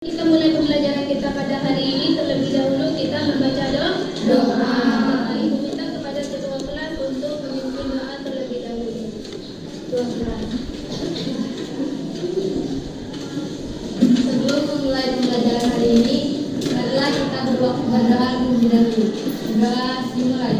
Kita mulai pembelajaran kita pada hari ini. Terlebih dahulu kita membaca doa. Ibu minta kepada ketua kelas untuk memimpin doa terlebih dahulu. Doa kelas. Sebelum memulai pembelajaran hari ini, marilah kita berdoa terlebih dahulu. Doa dimulai.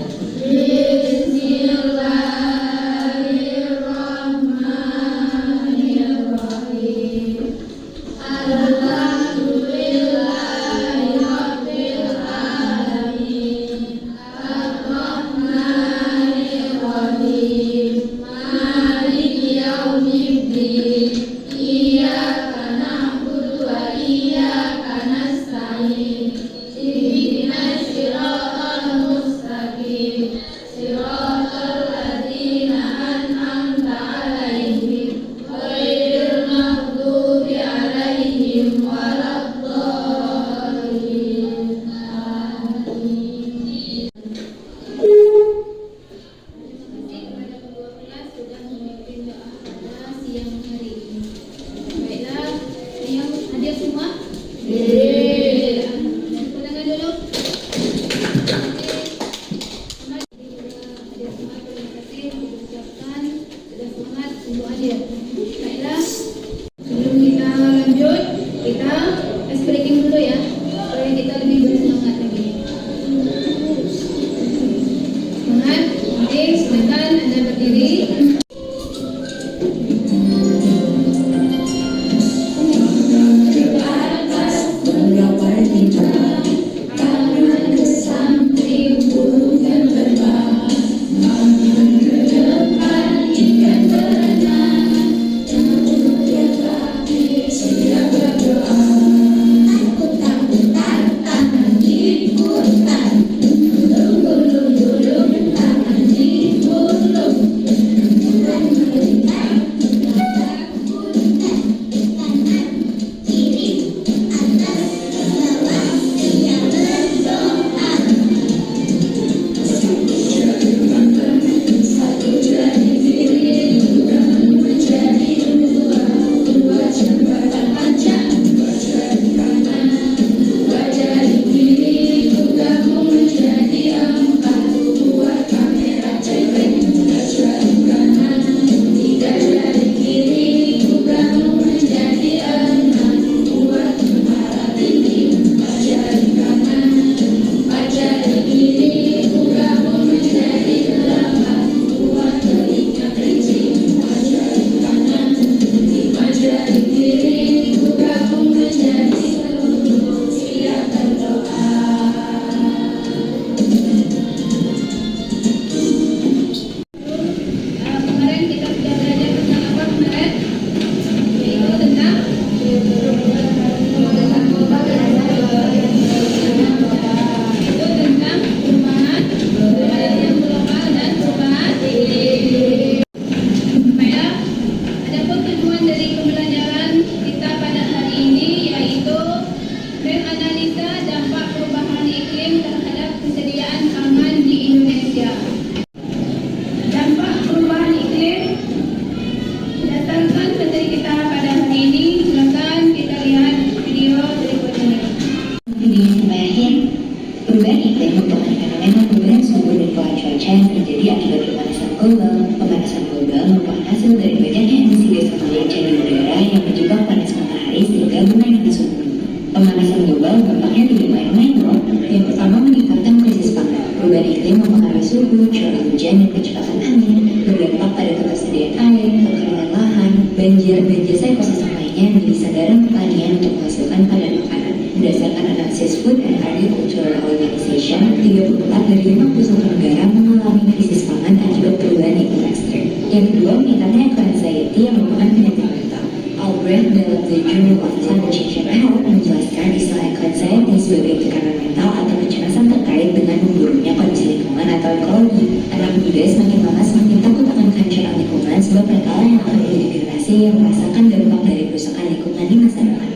Perubahan iklim merupakan fenomena perubahan suhu dan pola cuaca yang terjadi akibat pemanasan global. Pemanasan global merupakan hasil dari banyaknya emisi gas rumah kaca di udara yang menjebak panas matahari sehingga menaikkan suhu. Pemanasan global dampaknya tidak main-main loh. Yang pertama, meningkatkan krisis pangan. Perubahan iklim mempengaruhi suhu, curah hujan, dan kecepatan angin, berdampak pada ketersediaan air, kekeringan lahan, banjir, dan jasa ekosistem lainnya yang menjadi sandaran pertanian untuk menghasilkan padan makanan. Berdasarkan analisis Food and Agricultural Organization, 34 dari 51 negara mengalami krisis pangan akibat perubahan iklim ekstrem. Yang kedua, meningkatnya eco-anxiety yang merupakan penyakit mental. Albrecht dalam The Journal of Climate Change and Health menjelaskan istilah eco-anxiety sebagai tekanan mental atau kecemasan terkait dengan memburuknya kondisi lingkungan atau ekologi. Anak muda semakin lama semakin takut akan kehancuran lingkungan sebab mereka yang akan menjadi generasi yang merasakan dampak dari kerusakan lingkungan di masa depan.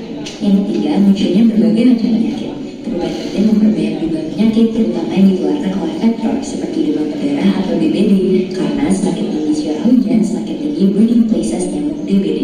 Yang ketiga, munculnya berbagai macam penyakit. Perubahan iklim memperbanyak jumlah penyakit, terutama yang ditularkan oleh vektor seperti demam berdarah atau DBD, karena semakin tinggi curah hujan, semakin tinggi breeding places nyamuk DBD.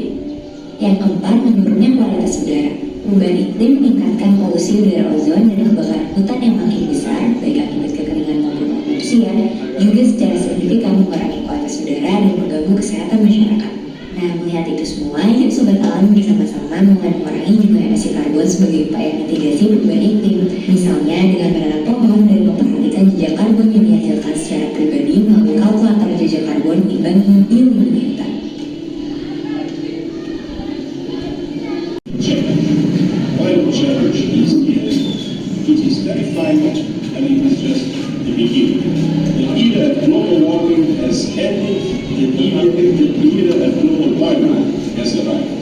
Yang keempat, menurunnya kualitas udara. Perubahan iklim meningkatkan polusi udara ozon dan kebakaran hutan yang makin besar, baik akibat kekeringan maupun manusia, juga secara signifikan mengurangi kualitas udara dan mengganggu kesehatan masyarakat. Nah, melihat itu semua, yuk Sobat Alam bersama-sama mengurangi jumlah emisi karbon sebagai upaya mitigasi perubahan iklim. Misalnya dengan menanam pohon dan memperhatikan jejak karbon yang dihasilkan secara pribadi melalui kalkulator jejak karbon imbang ilmu hutan. Climate change is ending. It is very final, and it is just the beginning. The era of global warming has ended. The era of global warming has arrived.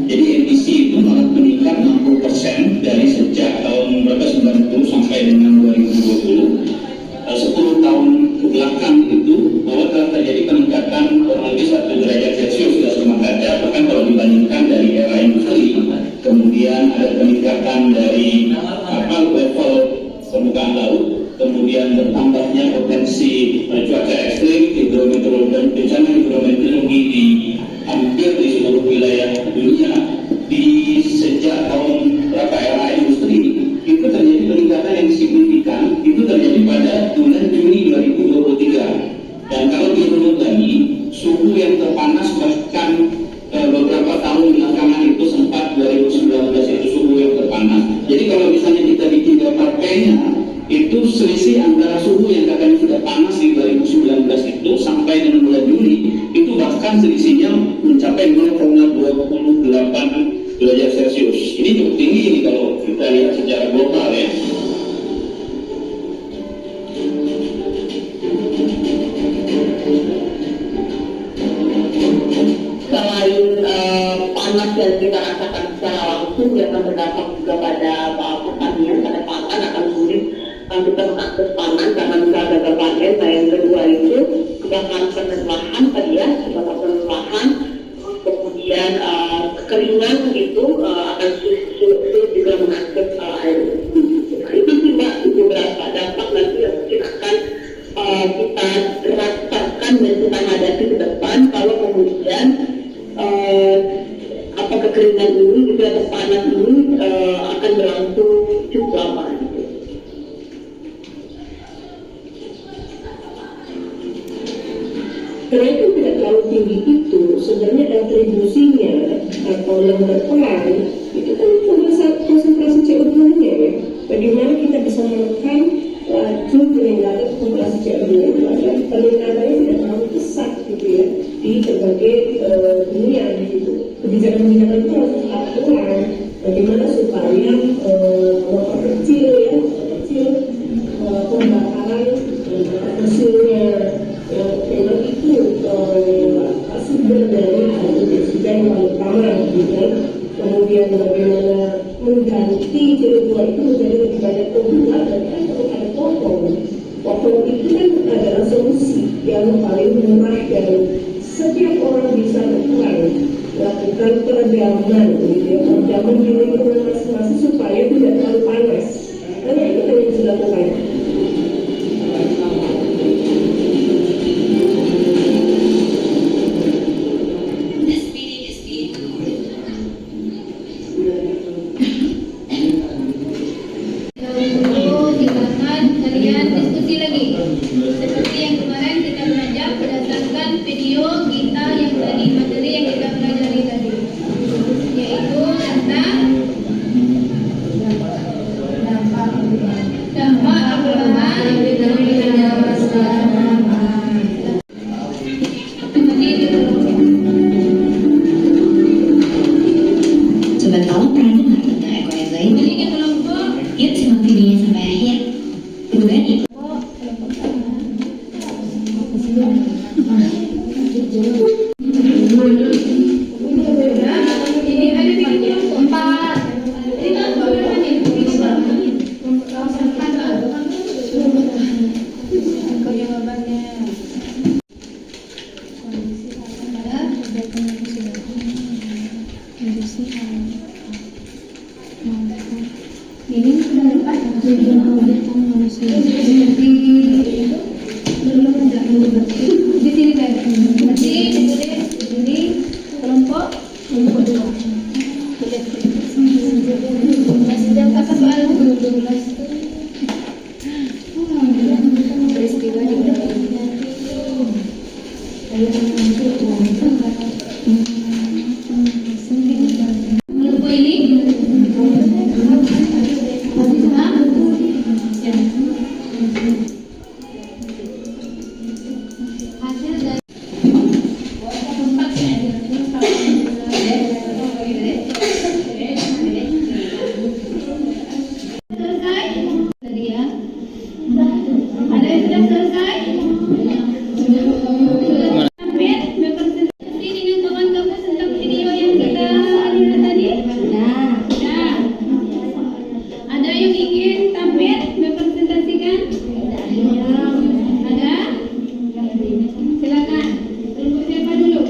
Jadi emisi itu malah meningkat 60% dari sejak tahun 1990 sampai dengan 2020. 10 tahun ke belakang itu bahwa telah terjadi peningkatan kurang lebih 1 derajat Celcius gas rumah kaca, bahkan kalau dibandingkan dari era industri. Kemudian ada peningkatan dari level permukaan laut, kemudian bertambahnya potensi cuaca ekstrim, hidrometeorologi dan bencana hidrometeorologi di hampir di seluruh wilayah dunia. Di sejak tahun berapa era industri itu terjadi peningkatan yang signifikan. Itu terjadi pada bulan Juni 2023. Dan kalau dirunut lagi, suhu yang terpanas bahkan beberapa tahun belakangan itu sempat 2019 itu suhu yang terpanas. Jadi kalau misalnya kita bikin gambar P-nya, itu selisih antara suhu yang katanya sudah panas di 2019 itu sampai dengan bulan Juli itu bahkan selisihnya mencapai 0,28 derajat Celcius. Ini cukup tinggi ini kalau kita lihat secara global ya. Selain panas yang kita rasakan secara langsung, dia akan berdampak juga pada pertanian, pada pangan akan sulit kita mengakses pangan karena bisa gagal panen. Nah yang kedua itu kebakaran lahan tadi ya, kebakaran lahan, kemudian kekeringan itu akan sulit juga mengakses air. Nah, itu sih Mbak beberapa dampak nanti yang mungkin akan kita rasakan dan kita hadapi ke depan kalau kemudian kekeringan ini juga atau panas ini akan berlangsung cukup lama. Karena itu tidak terlalu tinggi itu, sebenarnya retribusinya atau yang berperan itu kan konsentrasi CO2-nya ya. Bagaimana kita bisa menekan laju peningkatan konsentrasi CO2 dan peningkatannya tidak terlalu pesat gitu ya di berbagai dunia gitu. Kebijakan-kebijakan itu harus dilakukan bagaimana supaya memperkecil pembakaran fosilnya memang itu sumber dari dioksida yang paling utama gitu kan. Kemudian bagaimana mengganti CO2 itu menjadi lebih banyak penggunaan dan perlu ada potong itu kan adalah solusi yang paling murah dan setiap orang bisa lakukan peredaman gitu ya, peredaman di lingkungan masing-masing supaya tidak terlalu panas. Karena itu kan yang bisa dilakukan. Ini sudah dapat tujuan kegiatan manusia seperti belum di sini berarti di sini kelompok dua. Masih dapat soal peristiwa di kelompok ini hasil dari selesai tadi ya. Ada yang sudah selesai? Sampai berpresentasi dengan teman kampus tentang video yang kita lihat tadi? Nah. Ada yang ingin tampil berpresentasikan? Ada? Silakan. Kelompok siapa dulu?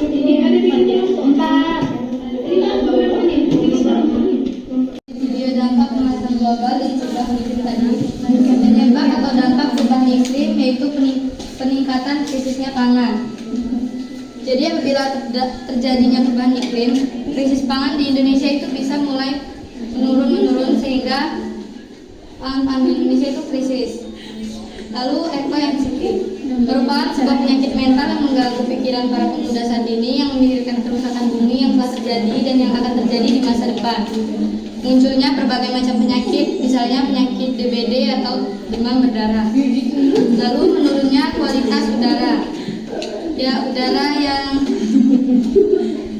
Ini ada videonya empat. Video dampak pemanasan global dicegah iklim tadi. Penyebab atau dampak perubahan iklim yaitu peningkatan krisisnya pangan. Jadi apabila terjadinya perubahan iklim, krisis pangan di Indonesia itu bisa mulai menurun sehingga pangan di Indonesia itu krisis. Lalu ekoanxiety merupakan sebuah penyakit mental yang mengganggu pikiran para pemuda saat ini yang memikirkan kerusakan bumi yang telah terjadi dan yang akan terjadi di masa depan. Munculnya berbagai macam penyakit, misalnya penyakit DBD atau demam berdarah. Lalu menurunnya kualitas udara. Ya, udara yang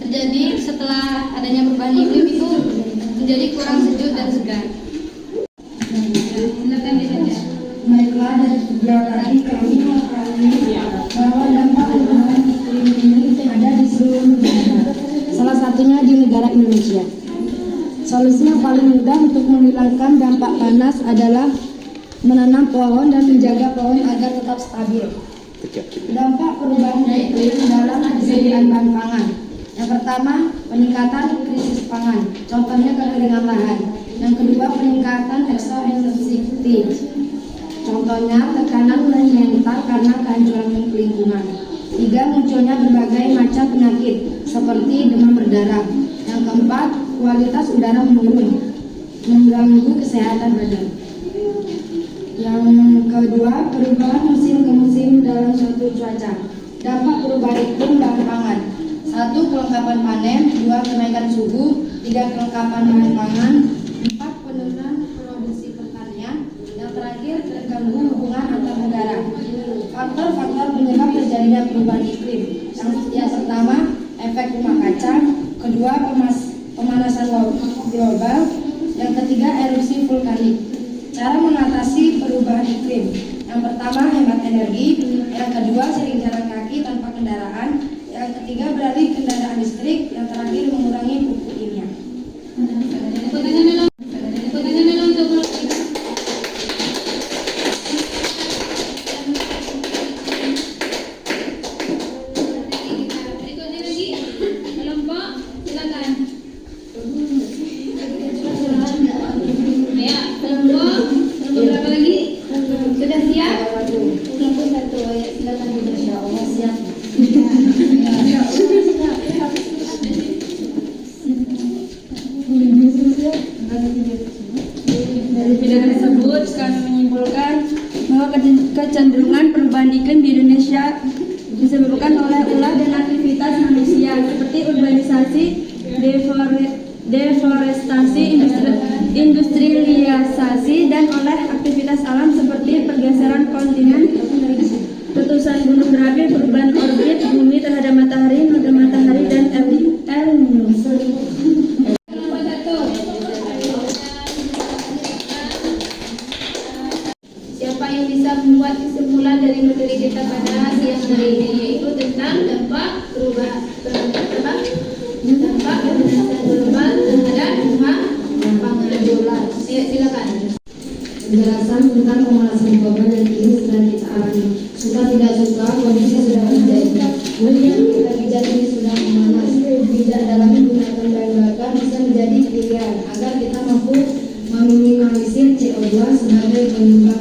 terjadi setelah adanya perubahan iklim itu menjadi kurang sejuk dan segar. Silakan dibaca. Baiklah, dari sejauh tadi kami mengetahui bahwa dampak perubahan iklim ini ada di seluruh negara. Salah satunya di negara Indonesia. Solusi yang paling mudah untuk menghilangkan dampak panas adalah menanam pohon dan menjaga pohon agar tetap stabil. Dampak perubahan iklim dalam persediaan bahan pangan. Yang pertama, peningkatan krisis pangan. Contohnya kekeringan lahan. Yang kedua, peningkatan exogenity. Contohnya tekanan mental karena kehancuran lingkungan. Tiga, munculnya berbagai macam penyakit seperti demam berdarah. Yang keempat, kualitas udara menurun, mengganggu kesehatan badan. Yang kedua, perubahan musim ke musim dalam suatu cuaca. Dampak perubahan iklim bahan pangan. 1. Kelengkapan panen. 2. Kenaikan suhu. 3. Kelengkapan bahan pangan. 4. Penurunan produksi pertanian. Yang terakhir, terganggu hubungan antar negara. Faktor-faktor penyebab terjadinya perubahan iklim. Yang pertama, efek rumah kaca. Kedua, pemanasan global. Yang ketiga, erupsi vulkanik. Cara mengatasi perubahan iklim. Yang pertama, hemat energi. Yang kedua, sering jalan kaki tanpa kendaraan. Yang ketiga, beralih kendaraan listrik. Yang terakhir, mengurangi pupuk kimia. Pertanyaan untuk berikutnya lagi kelompok silakan. Ya, kelompok berapa lagi? Sudah siap? kelompok 1 ya, silakan dibaca. Allah siap. Dari video tersebut kami menyimpulkan bahwa kecenderungan perubahan iklim di Indonesia disebabkan oleh ulah dan aktivitas manusia seperti urbanisasi, deforestasi, industrialisasi, dan oleh aktivitas alam seperti pergeseran kontinen, letusan gunung berapi, perubahan orbit bumi terhadap matahari, dan El Nino. Kelompok 1. Siapa yang bisa membuat kesimpulan dari materi kita pada siang hari ini, yaitu tentang dampak perubahan dampak pemanasan global terhadap rumah pangan global. Silakan. Penjelasan tentang pemanasan global dan iklim sedang kita alami. Suka tidak suka, kondisi sudah terjadi. Kemudian kita bicara dalam menggunakan bahan bakar bisa menjadi pilihan agar kita mampu meminimalisir CO2 sebagai penyumbang